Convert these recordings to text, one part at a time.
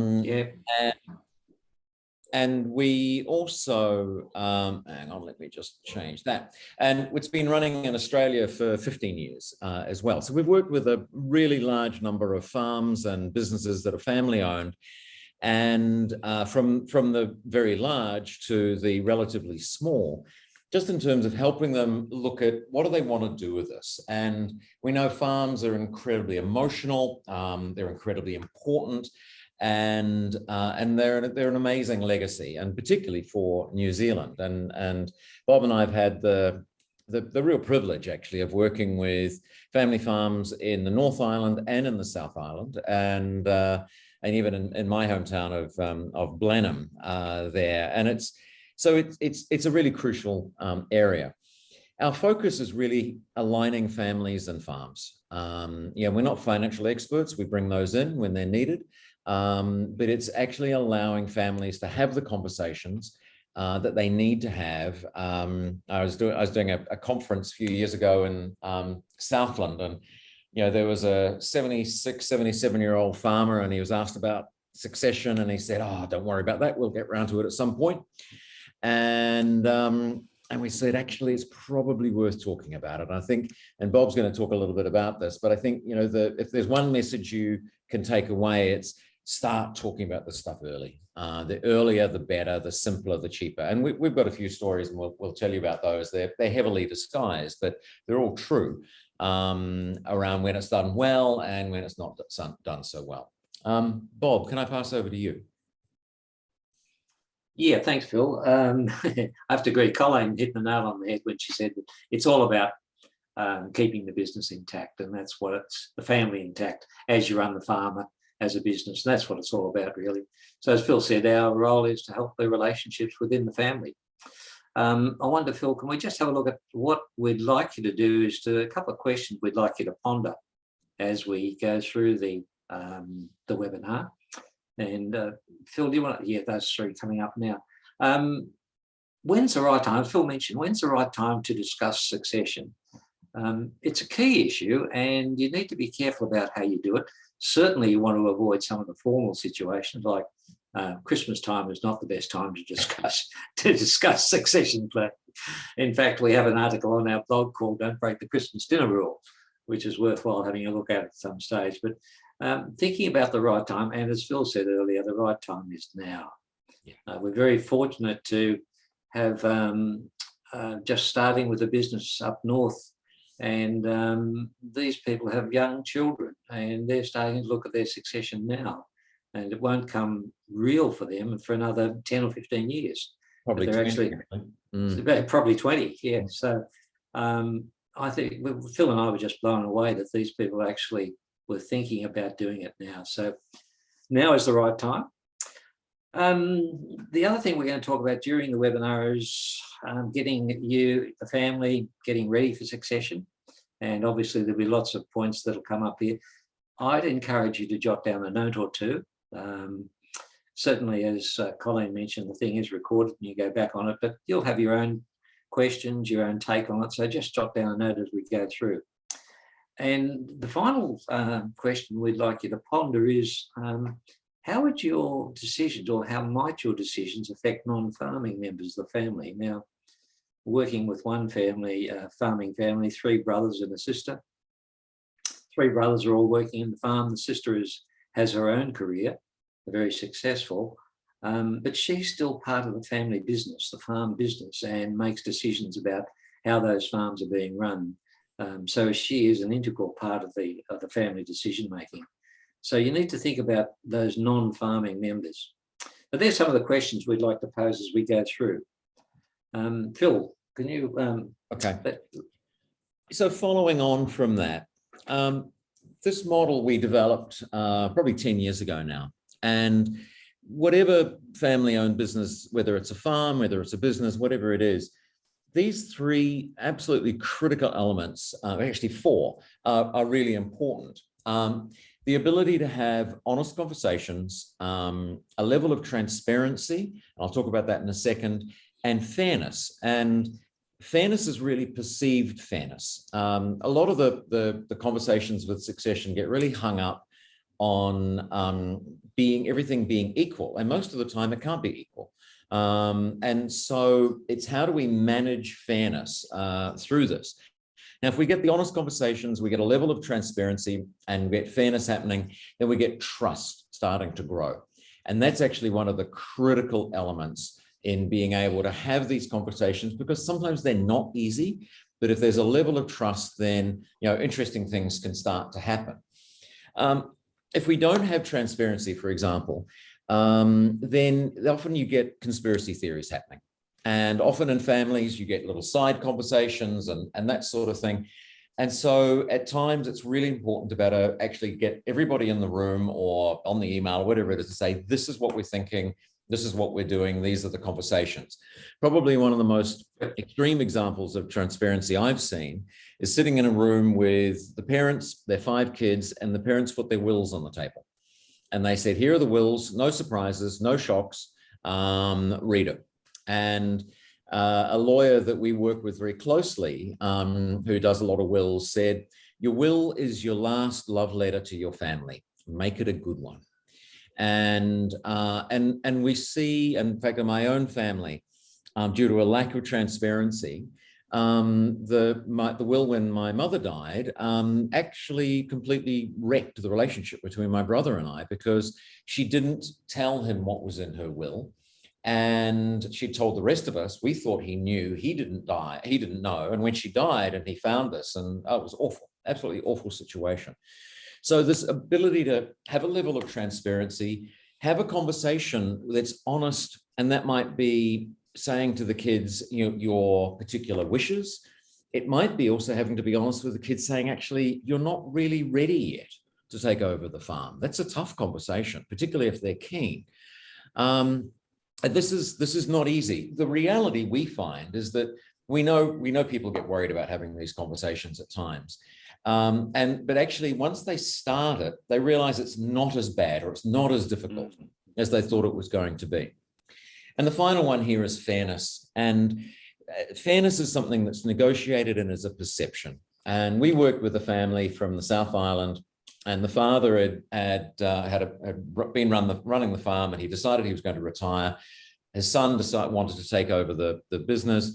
Yeah. And we also, hang on, let me just change that. And it's been running in Australia for 15 years as well. So we've worked with a really large number of farms and businesses that are family owned. And from the very large to the relatively small, just in terms of helping them look at what do they want to do with this. And we know farms are incredibly emotional, they're incredibly important, and they're an amazing legacy, and particularly for New Zealand. And Bob and I have had the real privilege actually of working with family farms in the North Island and in the South Island, and even in my hometown of Blenheim there. And it's a really crucial area. Our focus is really aligning families and farms. We're not financial experts. We bring those in when they're needed, but it's actually allowing families to have the conversations that they need to have. I was doing a conference a few years ago in South London. There was a 76, 77-year-old farmer, and he was asked about succession, and he said, "Oh, don't worry about that. We'll get around to it at some point." And we said, actually, it's probably worth talking about it. I think, and Bob's going to talk a little bit about this, but I think, if there's one message you can take away, it's start talking about this stuff early. The earlier, the better, the simpler, the cheaper. And we've got a few stories, and we'll tell you about those. They're heavily disguised, but they're all true around when it's done well and when it's not done so well. Bob, can I pass over to you? Yeah, thanks, Phil. I have to agree. Colleen hit the nail on the head when she said that it's all about keeping the business intact, and that's what it's the family intact as you run the farmer as a business. And that's what it's all about, really. So as Phil said, our role is to help the relationships within the family. I wonder, Phil, can we just have a look at what we'd like you to do? Is a couple of questions we'd like you to ponder as we go through the webinar. And Phil, do you want to, yeah, those three coming up now. When's the right time? Phil mentioned, when's the right time to discuss succession? It's a key issue, and you need to be careful about how you do it. Certainly you want to avoid some of the formal situations, like Christmas time is not the best time to discuss succession planning. In fact, we have an article on our blog called "Don't Break the Christmas Dinner Rule," which is worthwhile having a look at some stage. But thinking about the right time, and as Phil said earlier, the right time is now. Yeah. We're very fortunate to have just starting with a business up north, and these people have young children, and they're starting to look at their succession now, and it won't come real for them for another 10 or 15 years. Probably they're 20. Actually probably 20. Yeah. So I think Phil and I were just blown away that these people actually were thinking about doing it now. So now is the right time. The other thing we're going to talk about during the webinar is getting the family, getting ready for succession. And obviously there'll be lots of points that'll come up here. I'd encourage you to jot down a note or two. Certainly, as Colleen mentioned, the thing is recorded and you go back on it, but you'll have your own questions, your own take on it. So just jot down a note as we go through. And the final question we'd like you to ponder is, how would your decisions, or how might your decisions affect non-farming members of the family? Now, working with one family, farming family, 3 brothers and a sister. 3 brothers are all working in the farm. The sister has her own career, very successful, but she's still part of the family business, the farm business, and makes decisions about how those farms are being run. So she is an integral part of the family decision making. So you need to think about those non-farming members. But there's some of the questions we'd like to pose as we go through. Phil, can you? Okay. So following on from that, this model we developed probably 10 years ago now, and whatever family-owned business, whether it's a farm, whether it's a business, whatever it is, these 3 absolutely critical elements, actually 4, are really important. The ability to have honest conversations, a level of transparency, I'll talk about that in a second, and fairness. And fairness is really perceived fairness. A lot of the conversations with succession get really hung up on everything being equal. And most of the time it can't be equal. And so it's how do we manage fairness through this? Now, if we get the honest conversations, we get a level of transparency and we get fairness happening, then we get trust starting to grow. And that's actually one of the critical elements in being able to have these conversations, because sometimes they're not easy, but if there's a level of trust, then, you know, interesting things can start to happen. If we don't have transparency, for example, then often you get conspiracy theories happening. And often in families, you get little side conversations and that sort of thing. And so at times it's really important to better actually get everybody in the room or on the email or whatever it is to say, this is what we're thinking, this is what we're doing, these are the conversations. Probably one of the most extreme examples of transparency I've seen is sitting in a room with the parents, their 5 kids, and the parents put their wills on the table. And they said, here are the wills, no surprises, no shocks, read it. And a lawyer that we work with very closely, who does a lot of wills, said, your will is your last love letter to your family. Make it a good one. And we see, in fact, in my own family, due to a lack of transparency, the will when my mother died actually completely wrecked the relationship between my brother and I, because she didn't tell him what was in her will. And she told the rest of us, we thought he knew, he didn't die, he didn't know. And when she died and he found us, and it was awful, absolutely awful situation. So this ability to have a level of transparency, have a conversation that's honest, and that might be saying to the kids, you know, your particular wishes. It might be also having to be honest with the kids, saying, actually, you're not really ready yet to take over the farm. That's a tough conversation, particularly if they're keen. This is not easy. The reality we find is that we know people get worried about having these conversations at times. But actually, once they start it, they realize it's not as bad or it's not as difficult as they thought it was going to be. And the final one here is fairness. And fairness is something that's negotiated and is a perception. And we worked with a family from the South Island, and the father had been running the farm, and he decided he was going to retire. His son wanted to take over the business.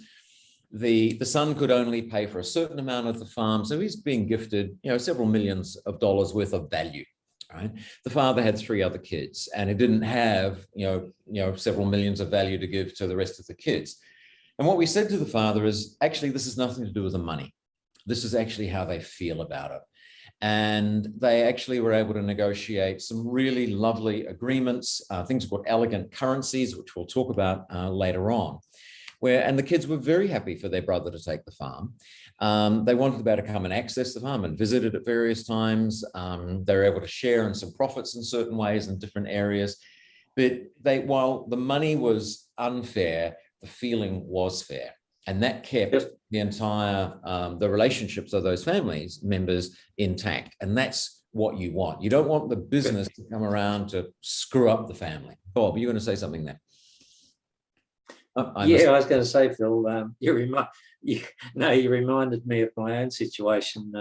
The son could only pay for a certain amount of the farm, so he's being gifted, you know, several millions of dollars worth of value. Right? The father had 3 other kids, and it didn't have, you know, several millions of value to give to the rest of the kids. And what we said to the father is, actually, this has nothing to do with the money. This is actually how they feel about it. And they actually were able to negotiate some really lovely agreements, things called elegant currencies, which we'll talk about later on. And the kids were very happy for their brother to take the farm. They wanted to be able to come and access the farm and visit it at various times. They were able to share in some profits in certain ways in different areas. But while the money was unfair, the feeling was fair. And that kept the entire, the relationships of those families members intact. And that's what you want. You don't want the business to come around to screw up the family. Bob, you're going to say something there. I was going to say, Phil, you reminded me of my own situation.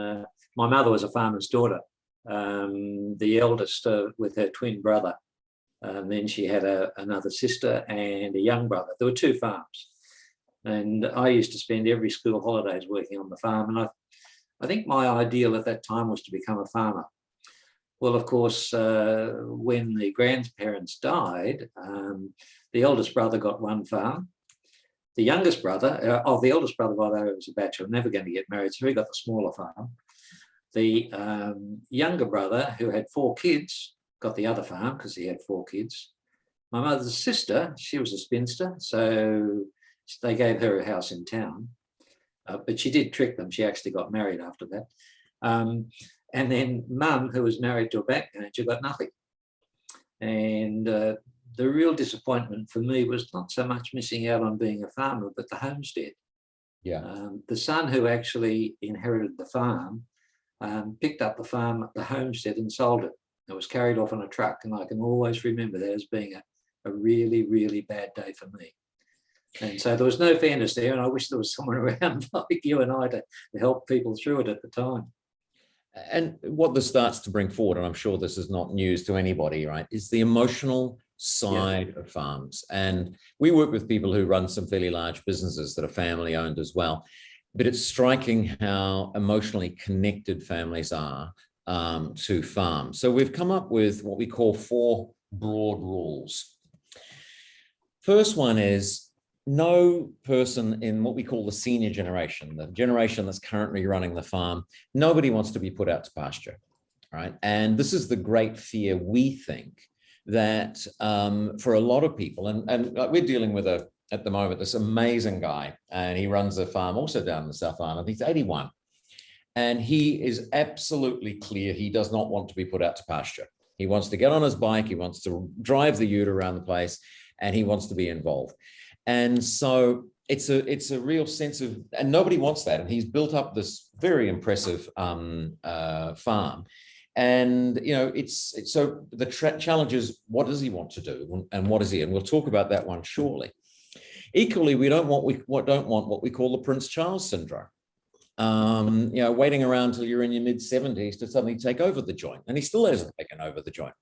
My mother was a farmer's daughter, the eldest with her twin brother. Then she had another sister and a young brother. There were 2 farms. And I used to spend every school holidays working on the farm. And I think my ideal at that time was to become a farmer. Well, of course, when the grandparents died, the eldest brother got 1 farm. The youngest brother, the eldest brother, by the way, was a bachelor, never going to get married, so he got the smaller farm. The younger brother, who had 4 kids, got the other farm because he had 4 kids. My mother's sister, she was a spinster, so they gave her a house in town. But she did trick them. She actually got married after that. And then Mum, who was married to a bank manager, got nothing. And the real disappointment for me was not so much missing out on being a farmer, but the homestead. Yeah. The son who actually inherited the farm picked up the farm at the homestead and sold it. It was carried off on a truck, and I can always remember that as being a really, really bad day for me. And so there was no fairness there, and I wish there was someone around like you and I to help people through it at the time. and what this starts to bring forward, and I'm sure this is not news to anybody, right, is the emotional side of farms. And we work with people who run some fairly large businesses that are family owned as well. But it's striking how emotionally connected families are to farms. So we've come up with what we call 4 broad rules. First one is no person in what we call the senior generation, the generation that's currently running the farm, nobody wants to be put out to pasture, right? And this is the great fear, we think, that for a lot of people, and we're dealing with at the moment, this amazing guy, and he runs a farm also down in the South Island. He's 81. And he is absolutely clear he does not want to be put out to pasture. He wants to get on his bike, he wants to drive the ute around the place, and he wants to be involved. And so it's a real sense of, and nobody wants that. And he's built up this very impressive farm. And, you know, so the challenge is, what does he want to do? And what is he? And we'll talk about that one shortly. Equally, we don't want what we call the Prince Charles syndrome. You know, waiting around till you're in your mid-70s to suddenly take over the joint, and he still hasn't taken over the joint.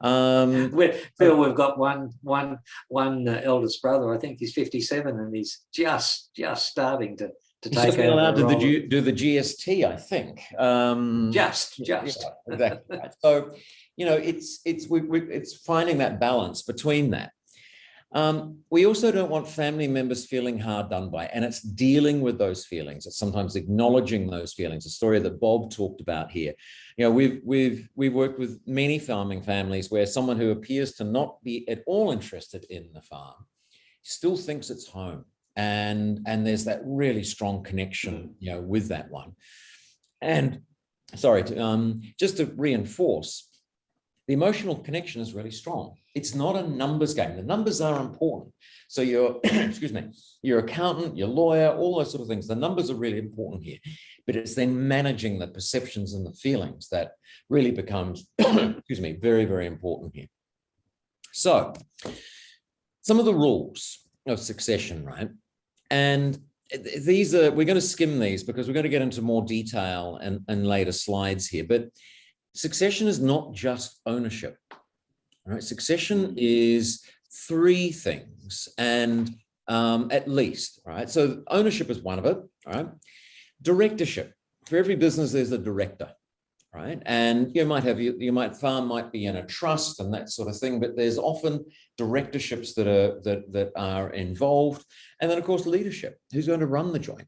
Phil, we've got one eldest brother. I think he's 57, and he's just starting to take over. He's just allowed to do the GST, I think. Just. Yeah, exactly. So, you know, it's finding that balance between that. We also don't want family members feeling hard done by, and it's dealing with those feelings. It's sometimes acknowledging those feelings. A story that Bob talked about here. You know, we've worked with many farming families where someone who appears to not be at all interested in the farm still thinks it's home, and there's that really strong connection, you know, with that one. And sorry, just to reinforce, the emotional connection is really strong. It's not a numbers game. The numbers are important. So your, excuse me, your accountant, your lawyer, all those sort of things, the numbers are really important here. But it's then managing the perceptions and the feelings that really becomes, excuse me, very, very important here. So some of the rules of succession, right? And these are, we're going to skim these because we're going to get into more detail and later slides here. But succession is not just ownership. Right? Succession is 3 things, and at least, right? So ownership is one of it, right? Directorship. For every business, there's a director, right? And you might have farm might be in a trust and that sort of thing, but there's often directorships that are involved, and then of course leadership. Who's going to run the joint?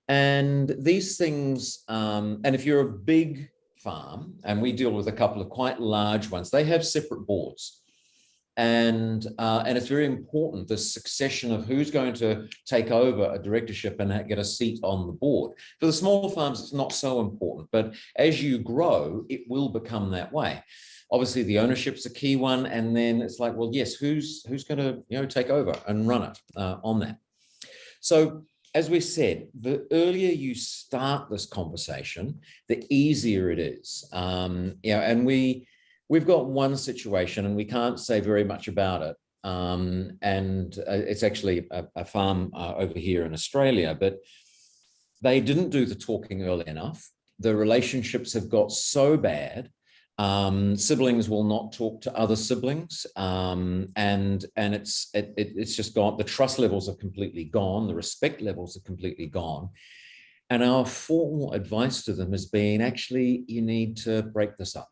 And these things, and if you're a big farm, and we deal with a couple of quite large ones, they have separate boards, and it's very important, the succession of who's going to take over a directorship and get a seat on the board. For the smaller farms, it's not so important, but as you grow, it will become that way. Obviously, the ownership's a key one, and then it's like, well, yes, who's going to, you know, take over and run it on that. So, as we said, the earlier you start this conversation, the easier it is. You know, and we've got one situation, and we can't say very much about it. And it's actually a farm over here in Australia, but they didn't do the talking early enough. The relationships have got so bad. Siblings will not talk to other siblings, and it's just gone. The trust levels are completely gone. The respect levels are completely gone. And our formal advice to them has been, actually, you need to break this up,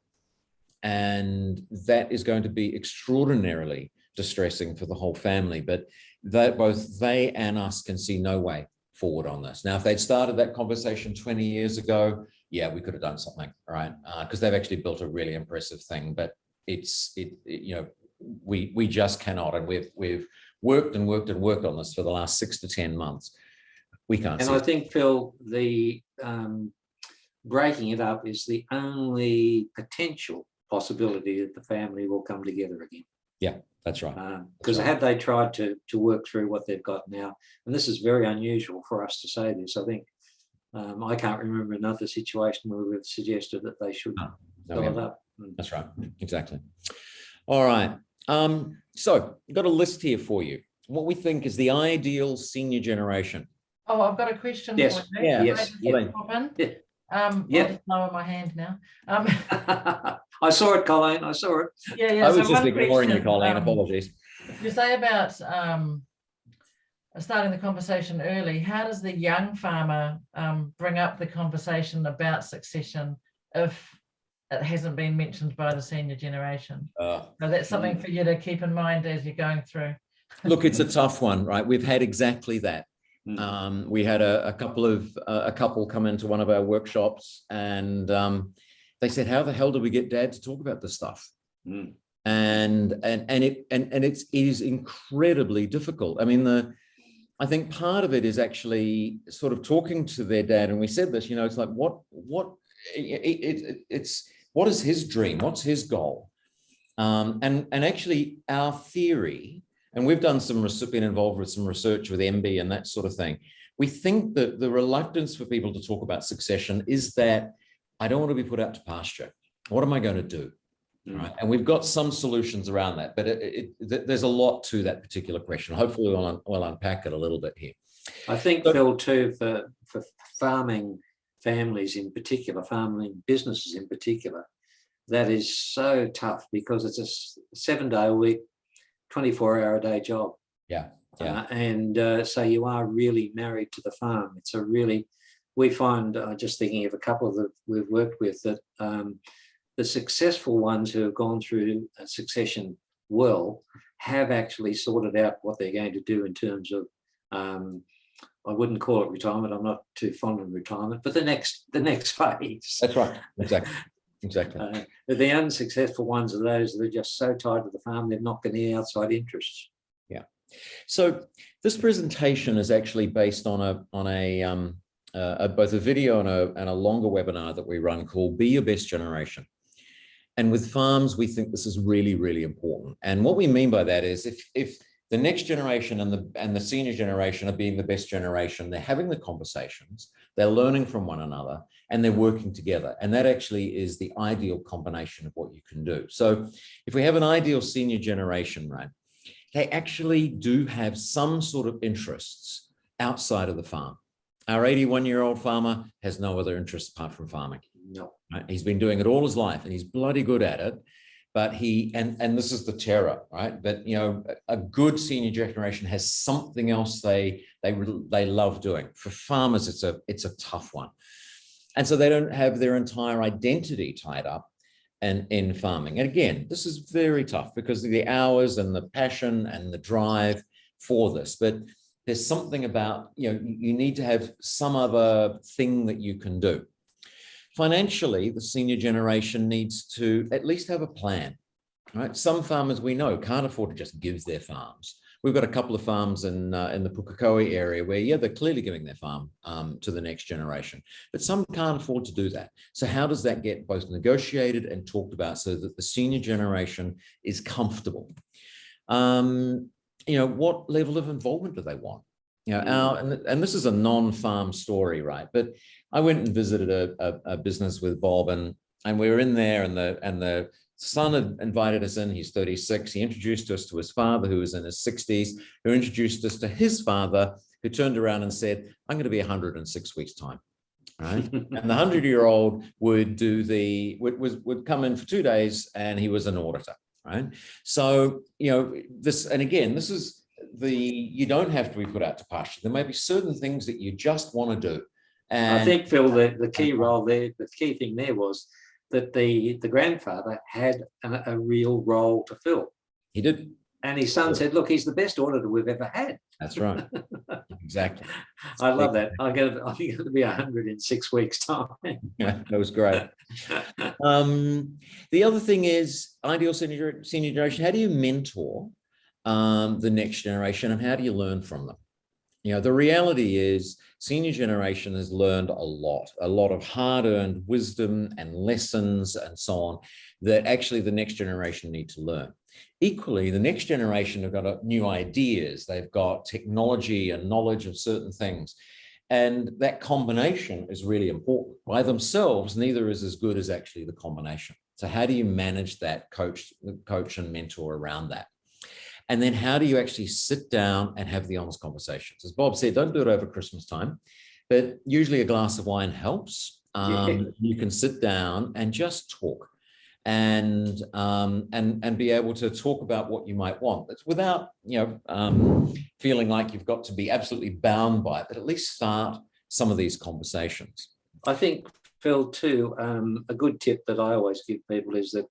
and that is going to be extraordinarily distressing for the whole family. But both they and us can see no way forward on this. Now, if they'd started that conversation 20 years ago, yeah, we could have done something, right? Because they've actually built a really impressive thing, but you know, we just cannot. And we've worked and worked and worked on this for the last 6 to 10 months. We can't. And I think, Phil, the breaking it up is the only potential possibility that the family will come together again. Yeah, that's right. Because had they tried to work through what they've got now, and this is very unusual for us to say this, I think. I can't remember another situation where we've suggested that they should fill it up. That's right. Exactly. All right. So I've got a list here for you. What we think is the ideal senior generation. Oh, I've got a question. Yes. For you. Yes. Yeah. I'll just lower my hand now. I saw it, Colleen. I saw it. Yeah. I was so just one ignoring you, question, Colleen. Apologies. You say about starting the conversation early. How does the young farmer bring up the conversation about succession if it hasn't been mentioned by the senior generation? So that's something for you to keep in mind as you're going through. Look, it's a tough one, right? We've had exactly that. We had a couple come into one of our workshops, and they said, "How the hell do we get Dad to talk about this stuff?" And it is incredibly difficult. I mean, I think part of it is actually sort of talking to their dad, and we said this, you know, it's like what is his dream? What's his goal? And actually our theory, and we've done been involved with some research with MB and that sort of thing. We think that the reluctance for people to talk about succession is that I don't want to be put out to pasture. What am I going to do? Right. And we've got some solutions around that, but there's a lot to that particular question. Hopefully we'll unpack it a little bit here. I think, Phil, too, for farming families in particular, farming businesses in particular, that is so tough because it's a 7-day-a-week, 24-hour-a-day job. Yeah. So you are really married to the farm. It's a really, we find, just thinking of a couple that we've worked with, that the successful ones who have gone through a succession well have actually sorted out what they're going to do in terms of, I wouldn't call it retirement. I'm not too fond of retirement, but the next phase. That's right. Exactly. The unsuccessful ones are those that are just so tied to the farm, they're not getting any outside interests. Yeah. So this presentation is actually based on both a video and a longer webinar that we run called Be Your Best Generation. And with farms, we think this is really, really important. And what we mean by that is if the next generation and the senior generation are being the best generation, they're having the conversations, they're learning from one another, and they're working together. And that actually is the ideal combination of what you can do. So if we have an ideal senior generation, right, they actually do have some sort of interests outside of the farm. Our 81-year-old farmer has no other interests apart from farming. No. Right? He's been doing it all his life and he's bloody good at it. But and this is the terror, right? But, you know, a good senior generation has something else they love doing. For farmers, it's a tough one. And so they don't have their entire identity tied up in farming. And again, this is very tough because of the hours and the passion and the drive for this. But there's something about, you know, you need to have some other thing that you can do. Financially, the senior generation needs to at least have a plan, right? Some farmers we know can't afford to just give their farms. We've got a couple of farms in the Pukekohe area where, yeah, they're clearly giving their farm to the next generation, but some can't afford to do that. So how does that get both negotiated and talked about so that the senior generation is comfortable? You know, what level of involvement do they want? You know, and this is a non-farm story, right? But I went and visited a business with Bob, and we were in there, and the son had invited us in. He's 36. He introduced us to his father, who was in his 60s, who introduced us to his father, who turned around and said, "I'm going to be 100 in 6 weeks' time." Right? And the 100-year-old would come in for 2 days, and he was an auditor. Right? So, you know, this is you don't have to be put out to pasture. There may be certain things that you just want to do. And I think, Phil, the key role there, the key thing there was that the grandfather had a real role to fill. He did. And his son said, "Look, he's the best auditor we've ever had." That's right. Exactly. I love that. I'm going to be 100 in 6 weeks' time. Yeah, that was great. The other thing is ideal senior generation. How do you mentor the next generation, and how do you learn from them? You know, the reality is senior generation has learned a lot of hard-earned wisdom and lessons and so on that actually the next generation need to learn. Equally, the next generation have got new ideas. They've got technology and knowledge of certain things. And that combination is really important. By themselves, neither is as good as actually the combination. So how do you manage that coach and mentor around that? And then how do you actually sit down and have the honest conversations? As Bob said, don't do it over Christmas time, but usually a glass of wine helps. You can sit down and just talk and be able to talk about what you might want. It's without, feeling like you've got to be absolutely bound by it, but at least start some of these conversations. I think, Phil, too, a good tip that I always give people is that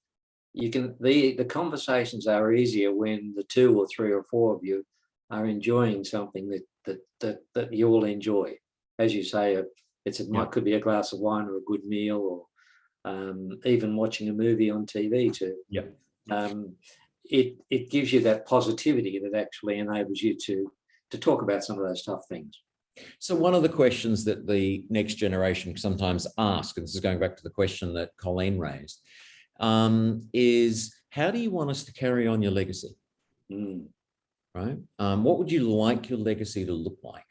the conversations are easier when the 2 or 3 or 4 of you are enjoying something that you all enjoy. As you say, could be a glass of wine or a good meal, or even watching a movie on TV too. Yeah. It gives you that positivity that actually enables you to talk about some of those tough things. So one of the questions that the next generation sometimes ask, and this is going back to the question that Colleen raised, is how do you want us to carry on your legacy? Right? What would you like your legacy to look like?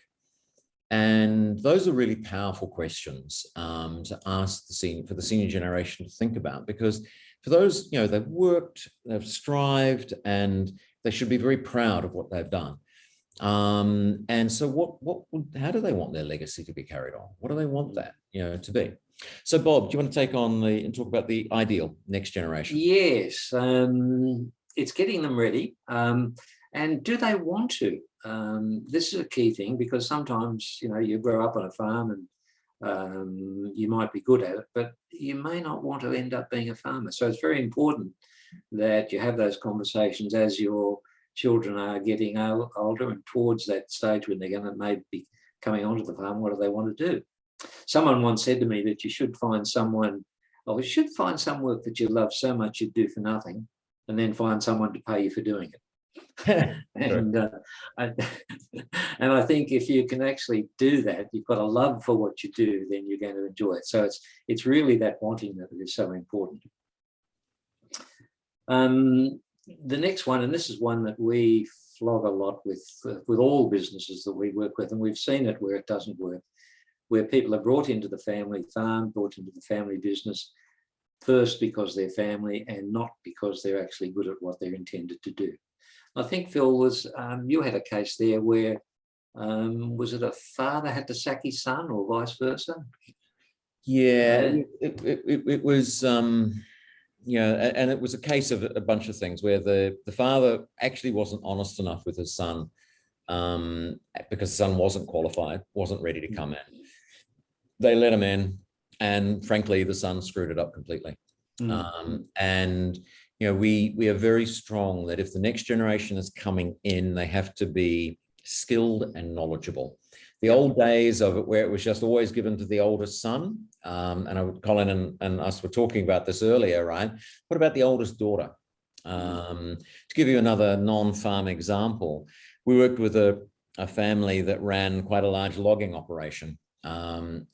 And those are really powerful questions to ask for the senior generation to think about, because for those, they've worked, they've strived, and they should be very proud of what they've done. And so how do they want their legacy to be carried on? What do they want that, to be? So Bob, do you want to take on and talk about the ideal next generation? Yes, it's getting them ready. And do they want to? This is a key thing, because sometimes, you grow up on a farm and you might be good at it, but you may not want to end up being a farmer. So it's very important that you have those conversations as your children are getting older and towards that stage when they're going to maybe be coming onto the farm. What do they want to do? Someone once said to me that you should find some work that you love so much you'd do for nothing, and then find someone to pay you for doing it. And I think if you can actually do that, you've got a love for what you do, then you're going to enjoy it. So it's really that wanting that is so important. The next one, and this is one that we flog a lot with all businesses that we work with, and we've seen it where it doesn't work, where people are brought into the family farm, brought into the family business, first because they're family and not because they're actually good at what they're intended to do. I think, Phil, you had a case there where, was it a father had to sack his son or vice versa? Yeah, it was, and it was a case of a bunch of things where the father actually wasn't honest enough with his son, because the son wasn't qualified, wasn't ready to come in. They let him in, and frankly, the son screwed it up completely. And we are very strong that if the next generation is coming in, they have to be skilled and knowledgeable. The old days of it, where it was just always given to the oldest son, and Colin and us were talking about this earlier, right? What about the oldest daughter? To give you another non-farm example, we worked with a family that ran quite a large logging operation, and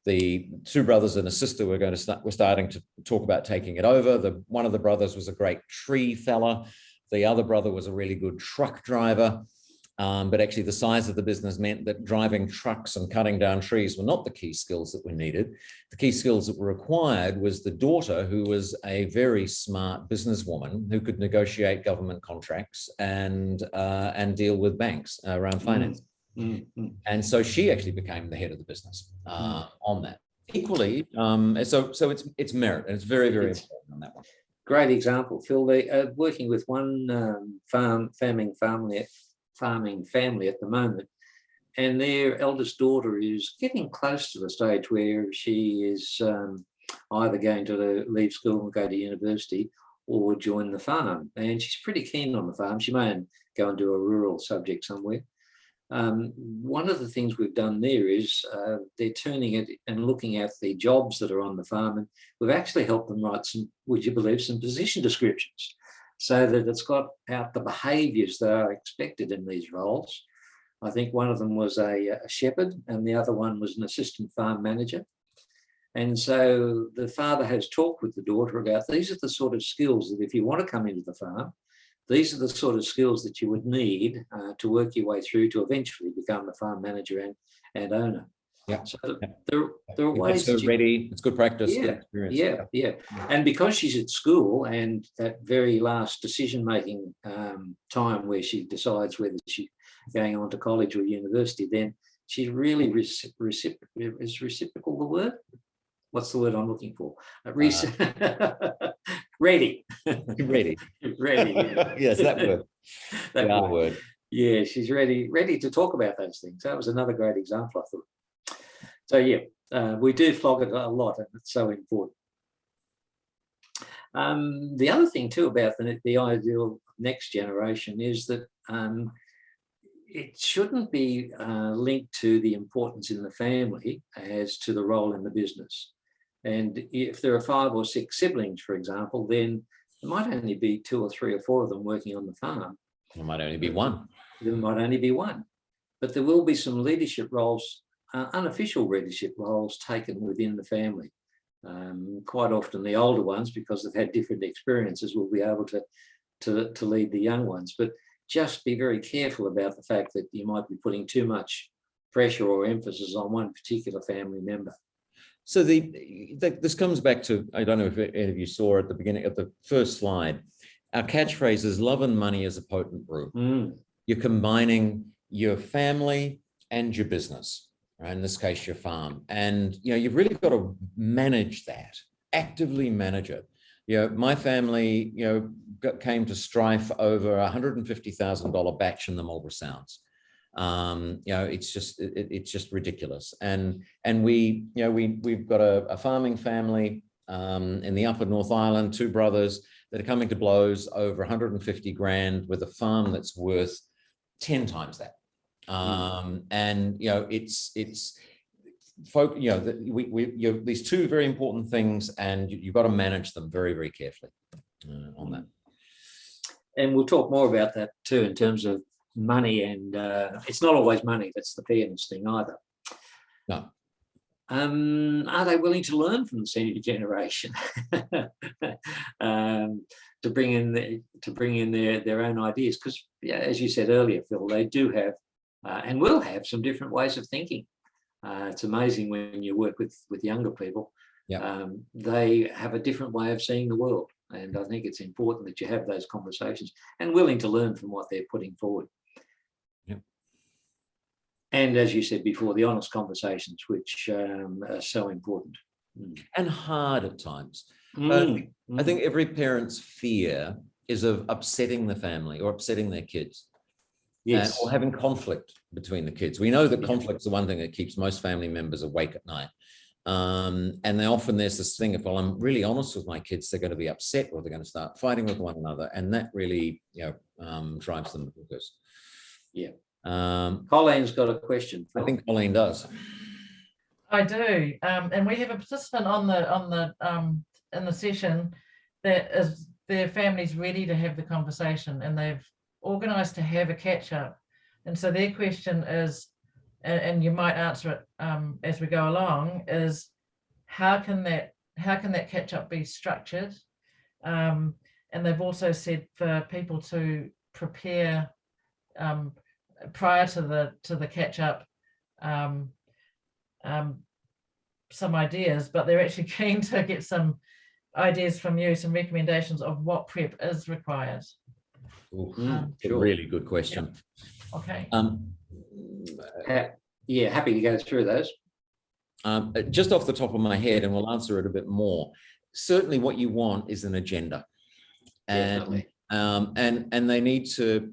the 2 brothers and a sister were starting to talk about taking it over. One of the brothers was a great tree fella. The other brother was a really good truck driver. But actually the size of the business meant that driving trucks and cutting down trees were not the key skills that were needed. The key skills that were required was the daughter, who was a very smart businesswoman who could negotiate government contracts and deal with banks around finance. And so she actually became the head of the business on that. Equally, so it's merit, and it's very, very important on that one. Great example, Phil. They are working with one farming family at the moment, and their eldest daughter is getting close to the stage where she is either going to leave school and go to university or join the farm. And she's pretty keen on the farm. She may go and do a rural subject somewhere. One of the things we've done there is they're turning it and looking at the jobs that are on the farm, and we've actually helped them write some, would you believe, some position descriptions, so that it's got out the behaviours that are expected in these roles. I think one of them was a shepherd, and the other one was an assistant farm manager. And so the father has talked with the daughter about, these are the sort of skills that if you want to come into the farm, these are the sort of skills that you would need to work your way through to eventually become the farm manager and owner. Yeah. So there are ways that ready. It's good practice. Yeah. And because she's at school, and that very last decision-making time where she decides whether she's going on to college or university, then she's really is reciprocal the word? What's the word I'm looking for? Ready. Ready. Ready. Yeah. Yes, that word. That The word. Yeah, she's ready to talk about those things. That was another great example, I thought. So yeah, we do flog it a lot, and it's so important. The other thing too about the ideal next generation is that it shouldn't be linked to the importance in the family as to the role in the business. And if there are 5 or 6 siblings, for example, then there might only be 2 or 3 or 4 of them working on the farm. There might only be one. There might only be one. But there will be some leadership roles, unofficial leadership roles taken within the family. Quite often the older ones, because they've had different experiences, will be able to lead the young ones. But just be very careful about the fact that you might be putting too much pressure or emphasis on one particular family member. So this comes back to, I don't know if any of you saw at the beginning of the first slide, our catchphrase is love and money is a potent brew. You're combining your family and your business, right? In this case, your farm. And, you've really got to manage that, actively manage it. My family, came to strife over $150,000 batch in the Marlborough Sounds. It's just ridiculous. And we've got a farming family in the Upper North Island, 2 brothers that are coming to blows over 150 grand with a farm that's worth 10 times that. And it's folk, these 2 very important things, and you've got to manage them very, very carefully on that. And we'll talk more about that too in terms of money, and it's not always money that's the fairness thing either. No. Are they willing to learn from the senior generation to bring in their own ideas? Because as you said earlier, Phil, they do have and will have some different ways of thinking. It's amazing when you work with younger people. They have a different way of seeing the world, and I think it's important that you have those conversations and willing to learn from what they're putting forward. And as you said before, the honest conversations, which are so important. And hard at times. I think every parent's fear is of upsetting the family or upsetting their kids. Yes. Or having conflict between the kids. We know that conflict's the one thing that keeps most family members awake at night. And there's this thing, if I'm really honest with my kids, they're going to be upset or they're going to start fighting with one another. And that really, drives them because. Yeah. Colleen's got a question. I think Colleen does. I do, and we have a participant in the session that is their family's ready to have the conversation, and they've organised to have a catch up. And so their question is, and you might answer it as we go along, is how can that catch up be structured? And they've also said for people to prepare prior to the catch up some ideas, but they're actually keen to get some ideas from you, some recommendations of what prep is required. A really good question. Okay. Happy to go through those. Just off the top of my head, and we'll answer it a bit more. Certainly, what you want is an agenda, and they need to,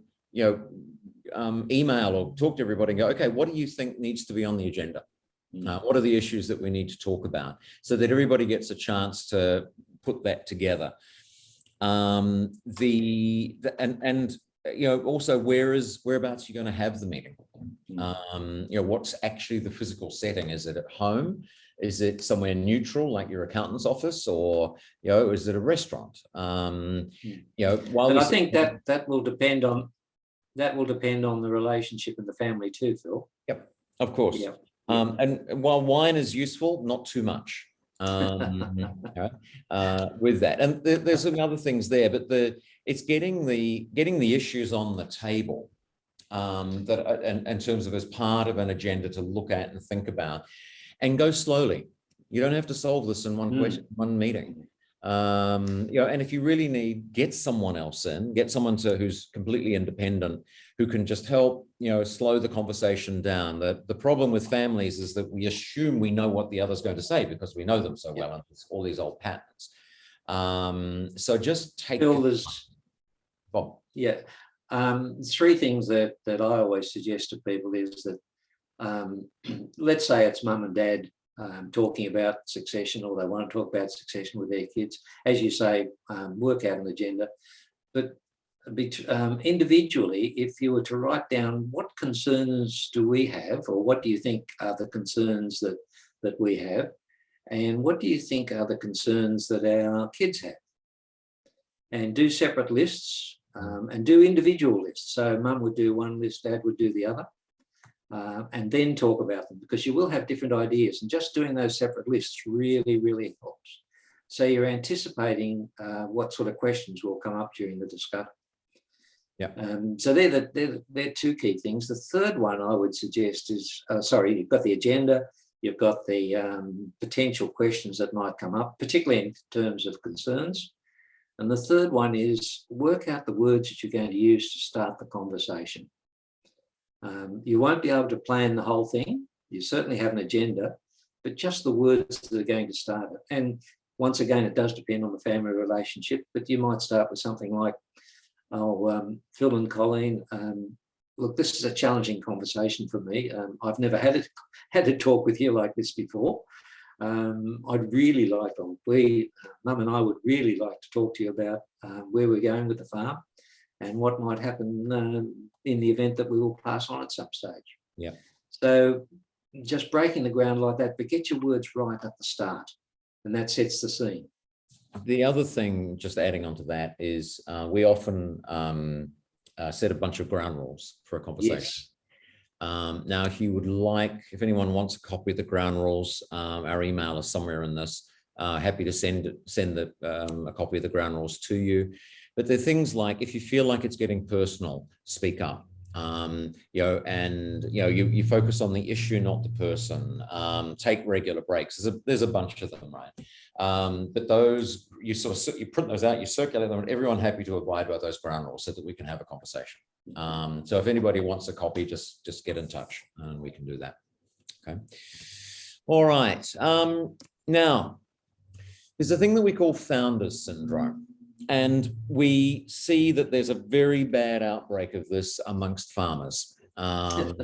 email or talk to everybody and go, okay, what do you think needs to be on the agenda? What are the issues that we need to talk about, so that everybody gets a chance to put that together. Also whereabouts you're going to have the meeting. What's actually the physical setting? Is it at home? Is it somewhere neutral like your accountant's office, or is it a restaurant? I think that will depend on the relationship in the family too, Phil. Yep, of course. Yep. And while wine is useful, not too much with that. And there's some other things there, but it's getting the issues on the table that in terms of as part of an agenda to look at and think about, and go slowly. You don't have to solve this in one question, one meeting. And if you really need, get someone else in, get someone who's completely independent, who can just help, slow the conversation down. The problem with families is that we assume we know what the other's going to say because we know them so well, and it's all these old patterns. So just take Bob. Yeah. 3 things that I always suggest to people is that, let's say it's mum and dad talking about succession, or they want to talk about succession with their kids. As you say, work out an agenda. But individually, if you were to write down what concerns do we have, or what do you think are the concerns that we have, and what do you think are the concerns that our kids have, and do separate lists, and do individual lists. So mum would do one list, dad would do the other. And then talk about them, because you will have different ideas, and just doing those separate lists really, really helps. So you're anticipating what sort of questions will come up during the discussion. Yeah. So they're 2 key things. The third one I would suggest is, you've got the agenda, you've got the potential questions that might come up, particularly in terms of concerns. And the third one is work out the words that you're going to use to start the conversation. You won't be able to plan the whole thing. You certainly have an agenda, but just the words that are going to start it. And once again, it does depend on the family relationship, but you might start with something like, Phil and Colleen, look, this is a challenging conversation for me. I've never had a talk with you like this before. I'd really like, Mum and I would really like to talk to you about where we're going with the farm and what might happen in the event that we will pass on at some stage. Yeah. So just breaking the ground like that, but get your words right at the start, and that sets the scene. The other thing, just adding on to that, is we often set a bunch of ground rules for a conversation. Yes. Now, if anyone wants a copy of the ground rules, our email is somewhere in this. Happy to send a copy of the ground rules to you. But there are things like, if you feel like it's getting personal, speak up. You focus on the issue, not the person. Take regular breaks. There's a bunch of them, right? But those, you print those out, you circulate them, and everyone happy to abide by those ground rules so that we can have a conversation. So if anybody wants a copy, just get in touch and we can do that. Okay. All right. Now, there's a thing that we call founders syndrome. And we see that there's a very bad outbreak of this amongst farmers in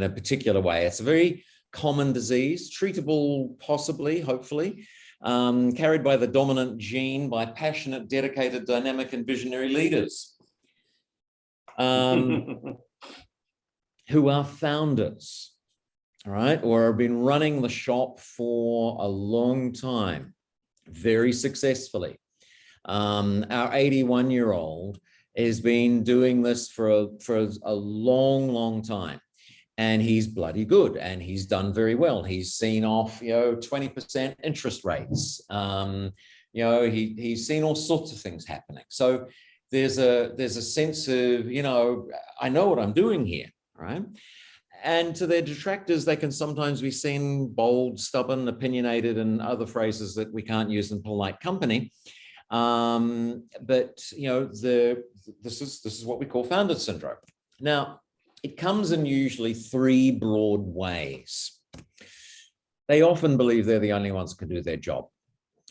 a particular way. It's a very common disease, treatable possibly, hopefully, carried by the dominant gene by passionate, dedicated, dynamic, and visionary leaders who are founders, all right, or have been running the shop for a long time, very successfully. Our 81-year-old has been doing this for a long, long time, and he's bloody good, and he's done very well. He's seen off, 20% interest rates. He's seen all sorts of things happening. So there's a sense of, I know what I'm doing here, right? And to their detractors, they can sometimes be seen bold, stubborn, opinionated, and other phrases that we can't use in polite company. But this is what we call founder syndrome. Now, it comes in usually 3 broad ways. They often believe they're the only ones who can do their job.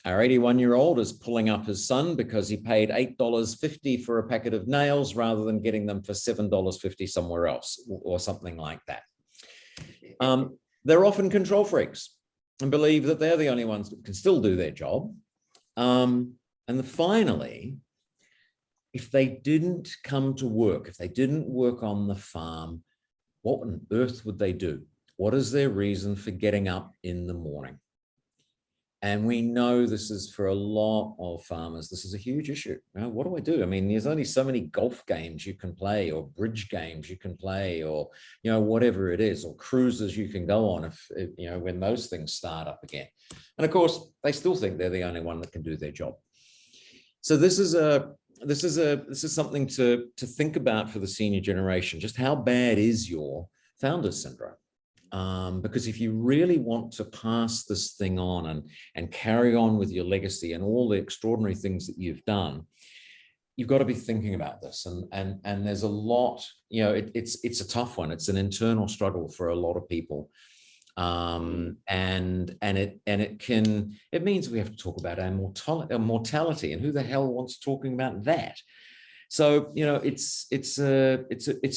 Our 81-year-old is pulling up his son because he paid $8.50 for a packet of nails rather than getting them for $7.50 somewhere else, or something like that. They're often control freaks and believe that they're the only ones that can still do their job. And finally, if they didn't come to work, if they didn't work on the farm, what on earth would they do? What is their reason for getting up in the morning? And we know this is, for a lot of farmers, this is a huge issue. What do I do? I mean, there's only so many golf games you can play, or bridge games you can play, or, whatever it is, or cruises you can go on if when those things start up again. And of course, they still think they're the only one that can do their job. So this is something to think about for the senior generation. Just how bad is your founder syndrome? because if you really want to pass this thing on and carry on with your legacy and all the extraordinary things that you've done, you've got to be thinking about this. And there's a lot, you know, it's a tough one. It's an internal struggle for a lot of people. And it means we have to talk about our mortality, and who the hell wants talking about that? So, you know, it's a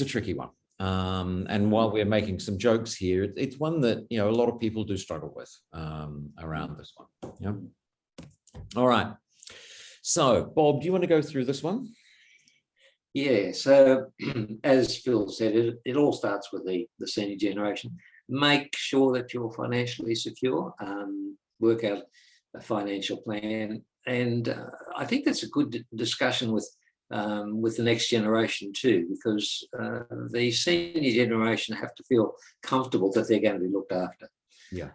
tricky one. And while we're making some jokes here, it's one that, you know, a lot of people do struggle with around this one. Yeah. All right. So, Bob, do you want to go through this one? Yeah. So, as Phil said, it all starts with the senior generation. Make sure that you're financially secure. Work out a financial plan, and I think that's a good discussion with the next generation too, because the senior generation have to feel comfortable that they're going to be looked after. Yeah.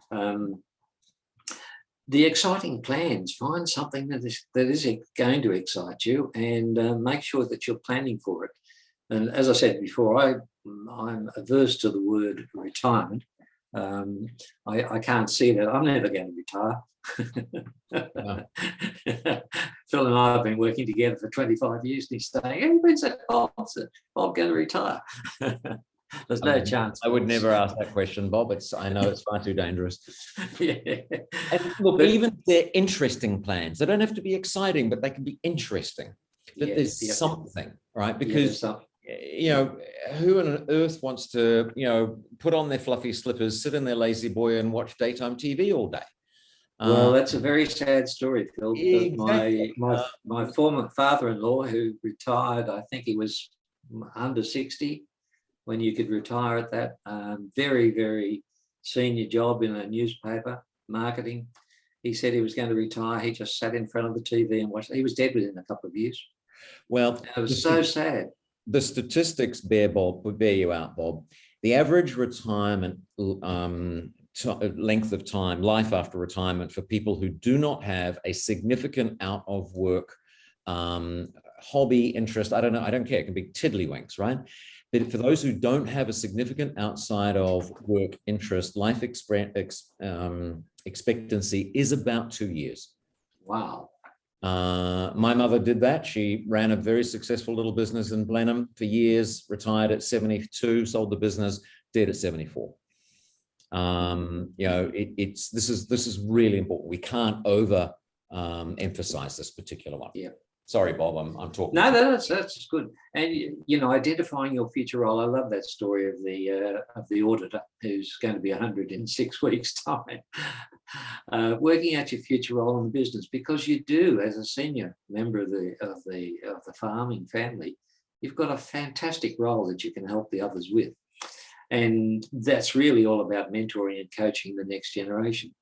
The exciting plans, find something that is going to excite you, and make sure that you're planning for it. And as I said before, I'm averse to the word retirement. I can't see that. I'm never going to retire. No. Phil and I have been working together for 25 years, and he's saying, "Hey, when's that Bob going to retire?" There's no chance. I would never ask that question, Bob. I know it's far too dangerous. Yeah. And look, even they're interesting plans. They don't have to be exciting, but they can be interesting. That there's something, right? Because you know, who on earth wants to, you know, put on their fluffy slippers, sit in their lazy boy, and watch daytime TV all day? Well, that's a very sad story, Phil. Exactly. My former father-in-law, who retired, I think he was under 60 when you could retire at that. Very, very senior job in a newspaper, marketing. He said he was going to retire. He just sat in front of the TV and watched. He was dead within a couple of years. Well, and it was so sad. The statistics bear you out, Bob. The average retirement length of time, life after retirement, for people who do not have a significant out of work hobby, interest, I don't care, it can be tiddlywinks, right? But for those who don't have a significant outside of work interest, life expectancy is about 2 years. Wow. My mother did that. She ran a very successful little business in Blenheim for years, retired at 72, sold the business, dead at 74. You know, this is really important. We can't emphasize this particular one. Yeah. Sorry, Bob, I'm talking. No, that's good. And you know, identifying your future role. I love that story of the auditor who's going to be 100 in 6 weeks' time. Working out your future role in the business, because you do, as a senior member of the farming family, you've got a fantastic role that you can help the others with, and that's really all about mentoring and coaching the next generation.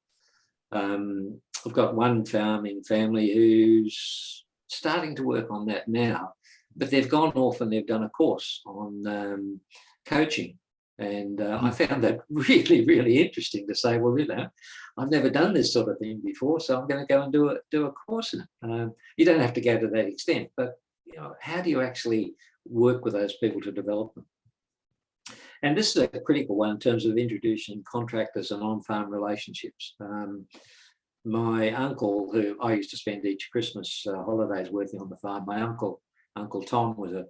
I've got one farming family who's starting to work on that now, but they've gone off and they've done a course on coaching. And I found that really, really interesting to say, well, you know, I've never done this sort of thing before, so I'm going to go and do a course in it. You don't have to go to that extent, but you know, how do you actually work with those people to develop them? And this is a critical one in terms of introducing contractors and on-farm relationships. My uncle, who I used to spend each Christmas holidays working on the farm, my uncle Tom was a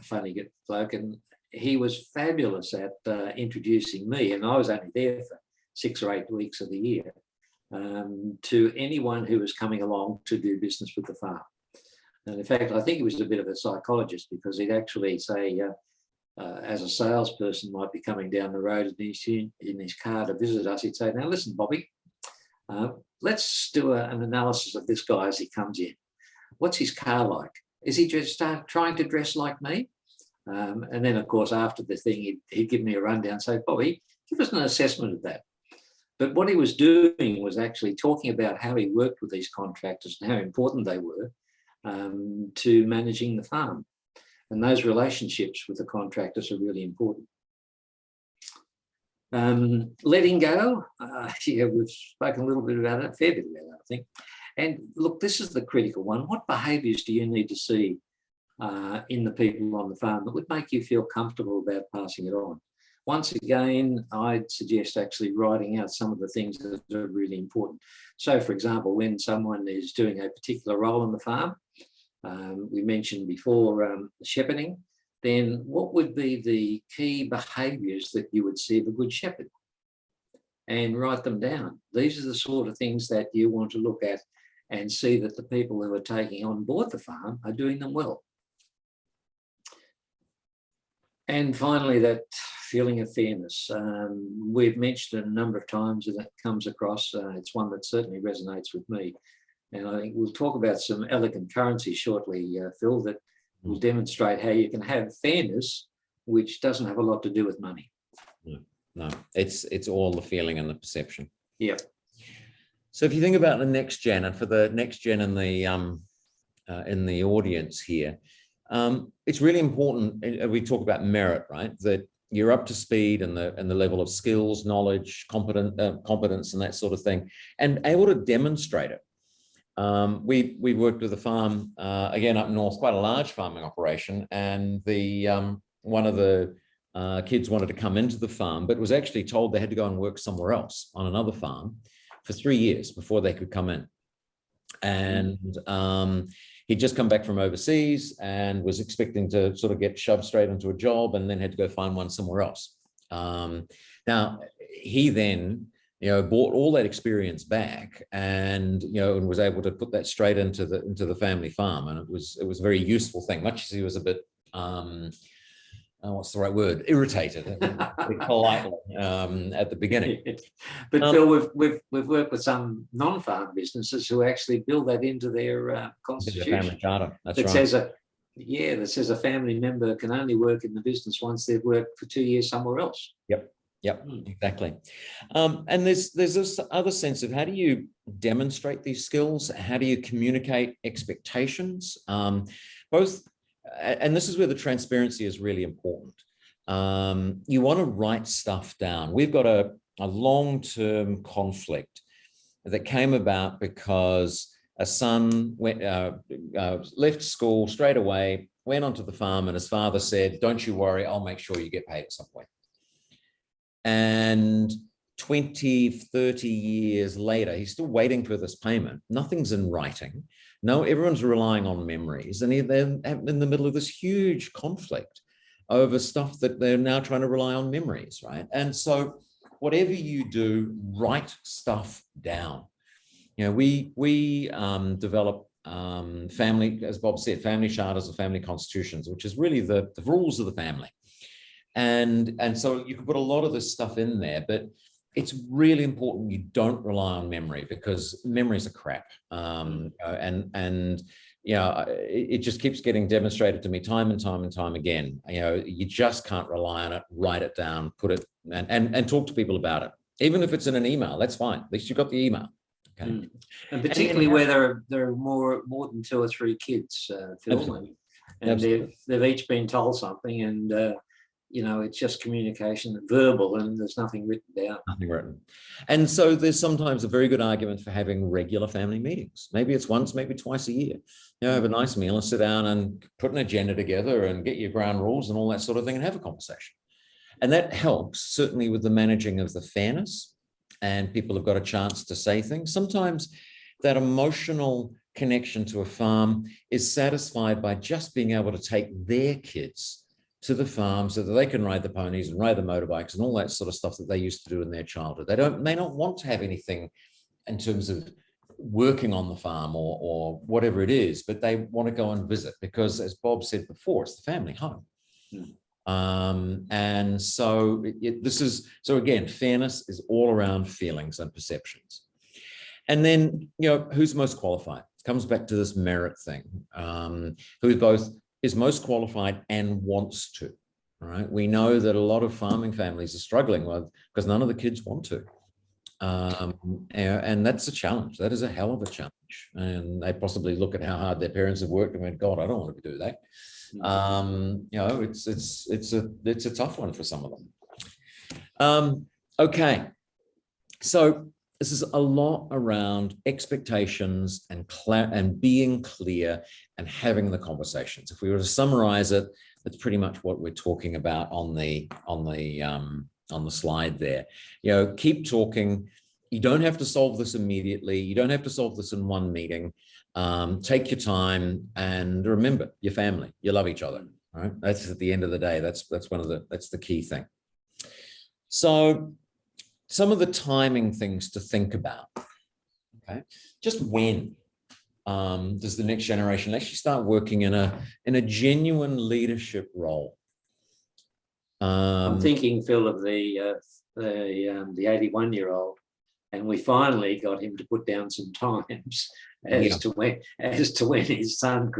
funny good bloke, and he was fabulous at introducing me, and I was only there for 6 or 8 weeks of the year, to anyone who was coming along to do business with the farm. And in fact, I think he was a bit of a psychologist, because he'd actually say, as a salesperson might be coming down the road in his car to visit us, he'd say, "Now listen, Bobby, let's do an analysis of this guy as he comes in. What's his car like? Is he just trying to dress like me?" And then, of course, after the thing, he'd give me a rundown and say, "Bobby, give us an assessment of that." But what he was doing was actually talking about how he worked with these contractors and how important they were to managing the farm. And those relationships with the contractors are really important. Letting go, yeah, we've spoken a little bit about it, a fair bit about it, I think. And look, this is the critical one. What behaviours do you need to see in the people on the farm that would make you feel comfortable about passing it on? once again, I'd suggest actually writing out some of the things that are really important. So, for example, when someone is doing a particular role on the farm, we mentioned before shepherding, then what would be the key behaviours that you would see of a good shepherd? And write them down. These are the sort of things that you want to look at and see that the people who are taking on board the farm are doing them well. And finally, that feeling of fairness. We've mentioned it a number of times and it comes across. It's one that certainly resonates with me. And I think we'll talk about some elegant currency shortly, Phil, that will demonstrate how you can have fairness, which doesn't have a lot to do with money. No, it's all the feeling and the perception. Yeah. So if you think about the next gen, and for the next gen in the audience here, it's really important. We talk about merit, right? That you're up to speed and the level of skills, knowledge, competence, and that sort of thing, and able to demonstrate it. We worked with a farm again up north, quite a large farming operation, and one of the kids wanted to come into the farm, but was actually told they had to go and work somewhere else on another farm for 3 years before they could come in. And he'd just come back from overseas and was expecting to sort of get shoved straight into a job, and then had to go find one somewhere else. Now, he then, brought all that experience back, and and was able to put that straight into the family farm, and it was a very useful thing. Much as he was a bit what's the right word? Irritated, politely at the beginning. But Phil, we've worked with some non-farm businesses who actually build that into their constitution. The family charter. That's right. That says a family member can only work in the business once they've worked for 2 years somewhere else. Yep, exactly. And there's this other sense of how do you demonstrate these skills? How do you communicate expectations? Both. And this is where the transparency is really important. You want to write stuff down. We've got a long-term conflict that came about because a son left school straight away, went onto the farm, and his father said, "Don't you worry, I'll make sure you get paid at some point." And 20, 30 years later, he's still waiting for this payment. Nothing's in writing. No, everyone's relying on memories. And they're in the middle of this huge conflict over stuff that they're now trying to rely on memories, right? And so whatever you do, write stuff down. We develop family, as Bob said, family charters or family constitutions, which is really the rules of the family. And so you can put a lot of this stuff in there, but it's really important you don't rely on memory, because memories are crap. It just keeps getting demonstrated to me time and time and time again. You just can't rely on it. Write it down, put it, and talk to people about it. Even if it's in an email, that's fine. At least you got the email. Okay. And particularly where there are more than 2 or 3 kids, Phil, and they've each been told something, and it's just communication, verbal, and there's nothing written down. Nothing written. And so there's sometimes a very good argument for having regular family meetings. Maybe it's once, maybe twice a year. Have a nice meal and sit down and put an agenda together and get your ground rules and all that sort of thing and have a conversation. And that helps certainly with the managing of the fairness, and people have got a chance to say things. Sometimes that emotional connection to a farm is satisfied by just being able to take their kids to the farm so that they can ride the ponies and ride the motorbikes and all that sort of stuff that they used to do in their childhood. They may not want to have anything in terms of working on the farm or whatever it is, but they want to go and visit because, as Bob said before, it's the family home. And so so again, fairness is all around feelings and perceptions. And then, who's most qualified? It comes back to this merit thing. Who both is most qualified and wants to, right? We know that a lot of farming families are struggling with because none of the kids want to. And that's a challenge. That is a hell of a challenge. And they possibly look at how hard their parents have worked and went, God, I don't want to do that. It's a tough one for some of them. Okay. So this is a lot around expectations and being clear and having the conversations. If we were to summarize it, that's pretty much what we're talking about on the slide there. Keep talking. You don't have to solve this immediately. You don't have to solve this in one meeting. Take your time, and remember your family. You love each other. Right? That's at the end of the day. That's the key thing. So some of the timing things to think about. Okay, just when does the next generation actually start working in a genuine leadership role? I'm thinking, Phil, of the 81-year-old, and we finally got him to put down some times as to when his son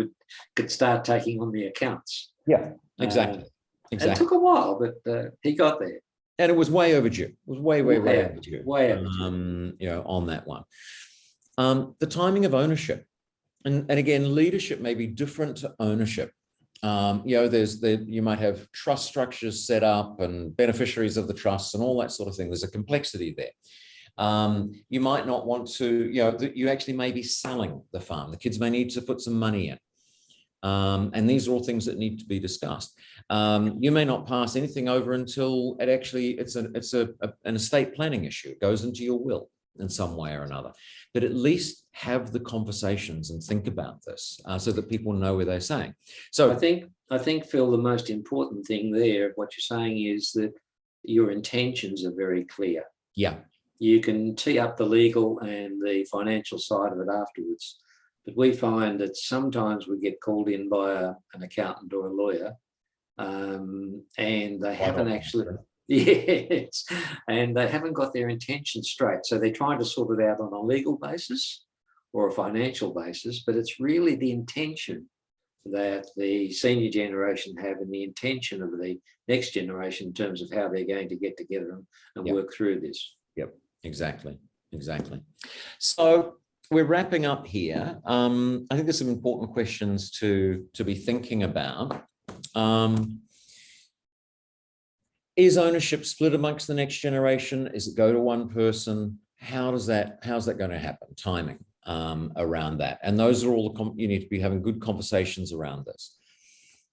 could start taking on the accounts. Yeah, exactly. It took a while, but he got there. And it was way overdue. It was way overdue. Way overdue. On that one. The timing of ownership. And again, leadership may be different to ownership. You might have trust structures set up and beneficiaries of the trusts and all that sort of thing. There's a complexity there. You might not want to, you actually may be selling the farm. The kids may need to put some money in. And these are all things that need to be discussed. You may not pass anything over until it's an estate planning issue. It goes into your will in some way or another. But at least have the conversations and think about this so that people know what they're saying. So I think, Phil, the most important thing there, what you're saying is that your intentions are very clear. Yeah. You can tee up the legal and the financial side of it afterwards. But we find that sometimes we get called in by an accountant or a lawyer, and they haven't actually, yes, and they haven't got their intentions straight. So they're trying to sort it out on a legal basis or a financial basis, but it's really the intention that the senior generation have and the intention of the next generation in terms of how they're going to get together and work through this. Yep, exactly. So we're wrapping up here. I think there's some important questions to be thinking about. Is ownership split amongst the next generation? Is it go to one person? How's that going to happen? Timing around that. And those are all you need to be having good conversations around this.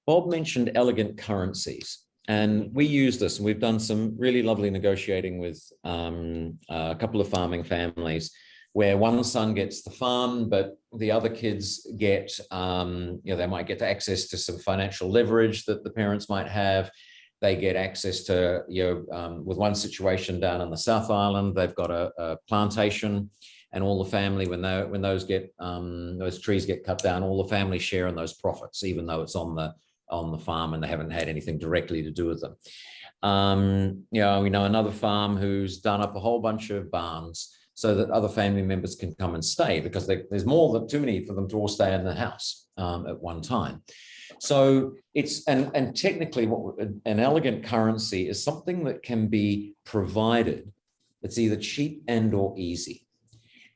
Bob mentioned elegant currencies. And we use this, and we've done some really lovely negotiating with a couple of farming families where one son gets the farm, but the other kids get, they might get access to some financial leverage that the parents might have. They get access to, with one situation down in the South Island, they've got a plantation, and all the family, when those trees get cut down, all the family share in those profits, even though it's on the farm and they haven't had anything directly to do with them. We know another farm who's done up a whole bunch of barns so that other family members can come and stay, because there's more than too many for them to all stay in the house at one time. So it's, and technically an elegant currency is something that can be provided. It's either cheap and or easy.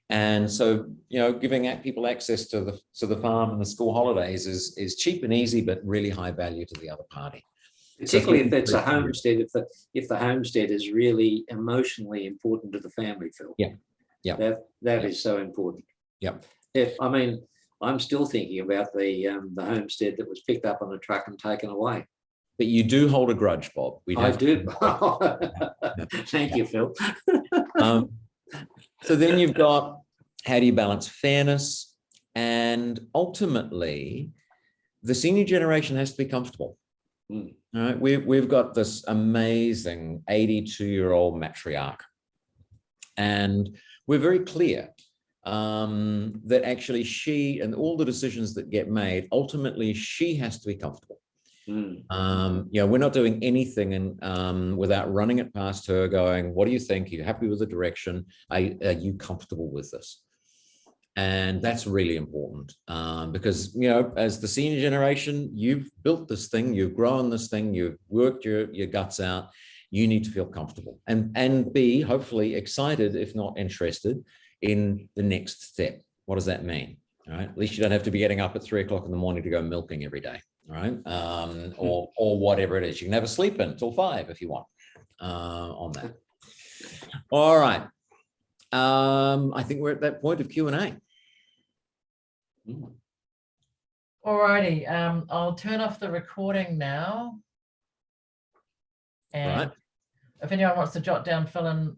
And so, giving people access to the farm and the school holidays is cheap and easy, but really high value to the other party. Particularly if it's a homestead, if the homestead is really emotionally important to the family, Phil. Yeah. That is so important. Yeah. I'm still thinking about the homestead that was picked up on a truck and taken away. But you do hold a grudge, Bob. I do. Thank you, Phil. So then you've got, how do you balance fairness? And ultimately, the senior generation has to be comfortable. All right, we've got this amazing 82-year-old matriarch. And we're very clear that actually she, and all the decisions that get made, ultimately she has to be comfortable. We're not doing anything without running it past her, going, what do you think? Are you happy with the direction? Are you comfortable with this? And that's really important because, as the senior generation, you've built this thing, you've grown this thing, you've worked your guts out. You need to feel comfortable and be hopefully excited, if not interested, in the next step. What does that mean? All right. At least you don't have to be getting up at 3 o'clock in the morning to go milking every day. All right. Or whatever it is. You can have a sleep in till 5 if you want on that. All right. I think we're at that point of Q&A. All righty. I'll turn off the recording now. And Right. if anyone wants to jot down Phil and